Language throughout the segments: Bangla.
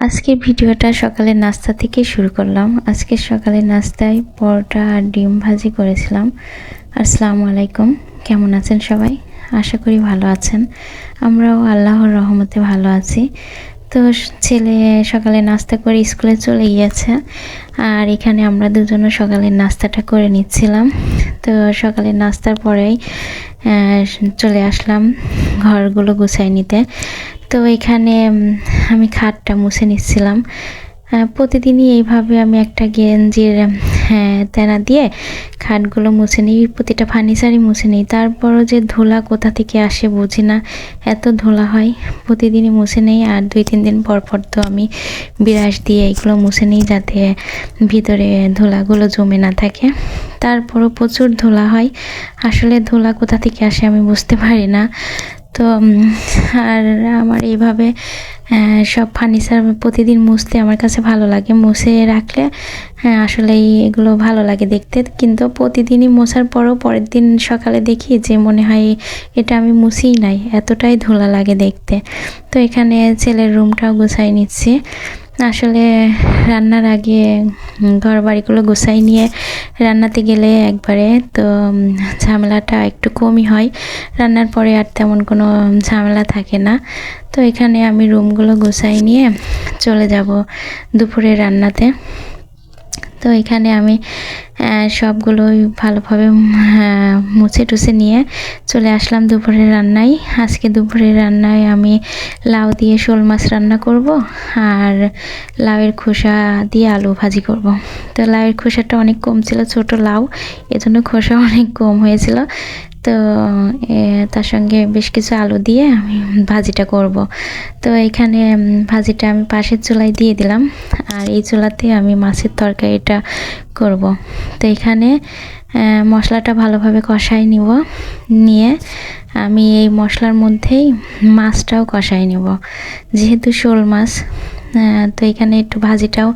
আজকের ভিডিওটা সকালের নাস্তা থেকে শুরু করলাম। আজকে সকালের নাস্তায় পরোটা আর ডিম ভাজি করেছিলাম। আসসালামু আলাইকুম, কেমন আছেন সবাই? আশা করি ভালো আছেন। আমরাও আল্লাহর রহমতে ভালো আছি। তো ছেলে সকালে নাস্তা করে স্কুলে চলে গিয়েছে, আর এখানে আমরা দুজনে সকালের নাস্তাটা করে নিচ্ছিলাম। তো সকালের নাস্তার পরেই চলে আসলাম ঘরগুলো গুছাই নিতে। তো এখানে আমি খাটটা মুছে নিচ্ছিলাম। প্রতিদিনই এইভাবে আমি একটা গেঞ্জির তেনা দিয়ে খাটগুলো মুছে নিই, প্রতিটা ফার্নিচারই মুছে নিই। তারপরও যে ধুলা কোথা থেকে আসে বুঝি না, এত ধুলা হয়। প্রতিদিনই মুছে নেই, আর 2-3 দিন পর পর তো আমি বিরাশ দিয়ে এগুলো মুছে নিই, যাতে ভিতরে ধুলাগুলো জমে না থাকে। তারপরও প্রচুর ধুলা হয়। আসলে ধুলা কোথা থেকে আসে আমি বুঝতে পারি না। তো আর আমার এইভাবে সব ফার্নিচার প্রতিদিন মুছতে আমার কাছে ভালো লাগে। মুছে রাখলে আসলেই এগুলো ভালো লাগে দেখতে, কিন্তু প্রতিদিনই মোছার পরও পরের দিন সকালে দেখি যে মনে হয় এটা আমি মুছিই নাই, এতটাই ধুলা লাগে দেখতে। তো এখানে ছেলের রুমটাও গুছাই নিচ্ছি। আসলে রান্নার আগে ঘর বাড়িগুলো গুছাই নিয়ে রান্নাতে গেলে একবারে তো ঝামেলাটা একটু কমই হয়। রান্নার পরে আর তেমন কোনো ঝামেলা থাকে না। তো এখানে আমি রুমগুলো গুছাই নিয়ে চলে যাব দুপুরে রান্নাতে। তো এখানে আমি সবগুলোই ভালোভাবে মুছে টুছে নিয়ে চলে আসলাম দুপুরের রান্নায়। আজকে দুপুরের রান্নায় আমি লাউ দিয়ে শোল মাছ রান্না করব, আর লাউয়ের খোসা দিয়ে আলু ভাজি করব। তো লাউয়ের খোসাটা অনেক কম ছিল, ছোট লাউ, এজন্য খোসা অনেক কম হয়েছিল। তো তার সঙ্গে বেশ কিছু আলু দিয়ে আমি ভাজিটা করব। তো এখানে ভাজিটা আমি পাশের চুলায় দিয়ে দিলাম, আর এই চুলাতে আমি মাছের তরকারিটা করব। তো এখানে মশলাটা ভালোভাবে কষাই নিয়ে আমি এই মশলার মধ্যেই মাছটাও কষাই নেব, যেহেতু শোল মাছ। তো এখানে একটু ভাজিটাও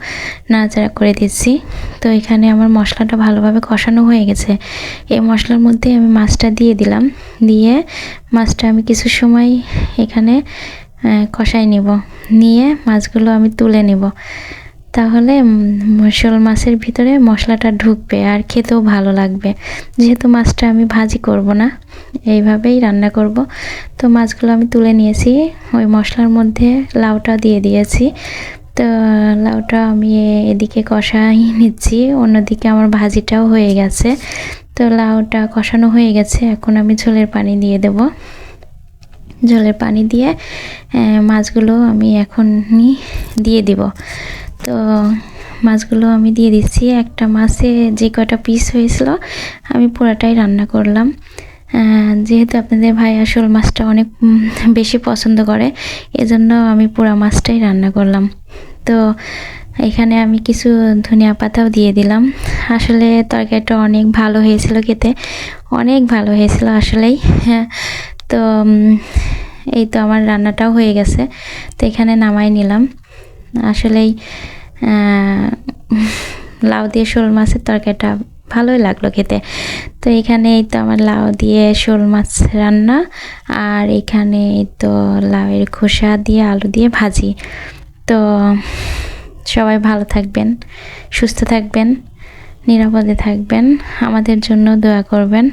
নাড়াচাড়া করে দিচ্ছি। তো এখানে আমার মশলাটা ভালোভাবে কষানো হয়ে গেছে। এই মশলার মধ্যে আমি মাছটা দিয়ে দিলাম, দিয়ে মাছটা আমি কিছু সময় এখানে কষাই নিয়ে মাছগুলো আমি তুলে নেব। তাহলে শোল মাছের ভিতরে মশলাটা ঢুকবে আর খেতেও ভালো লাগবে। যেহেতু মাছটা আমি ভাজি করব না, এইভাবেই রান্না করব। তো মাছগুলো আমি তুলে নিয়েছি, ওই মশলার মধ্যে লাউটা দিয়ে দিয়েছি। তো লাউটা আমি এদিকে কষাই নিচ্ছি, অন্যদিকে আমার ভাজিটাও হয়ে গেছে। তো লাউটা কষানো হয়ে গেছে, এখন আমি ঝোলের পানি দিয়ে দেব। ঝোলের পানি দিয়ে মাছগুলো আমি এখনই দিয়ে দিব। তো মাছগুলো আমি দিয়ে দিচ্ছি। একটা মাছে যে কটা পিস হয়েছিল আমি পুরাটাই রান্না করলাম। যেহেতু আপনাদের ভাই শোল মাছটা অনেক বেশি পছন্দ করে, এজন্য আমি পুরা মাছটাই রান্না করলাম। তো এখানে আমি কিছু ধনিয়া পাতাও দিয়ে দিলাম। আসলে তরকারিটা অনেক ভালো হয়েছিল, খেতে অনেক ভালো হয়েছিল আসলেই। তো এই তো আমার রান্নাটাও হয়ে গেছে। তো এখানে নামাই নিলাম। আসলেই লাউ দিয়ে শোল মাছের তরকারিটা ভালোই লাগলো খেতে। তো এখানে এই তো আমার লাউ দিয়ে শোল মাছ রান্না, আর এখানে এই তো লাউয়ের খোসা দিয়ে আলু দিয়ে ভাজি। তো সবাই ভালো থাকবেন, সুস্থ থাকবেন, নিরাপদে থাকবেন, আমাদের জন্য দোয়া করবেন।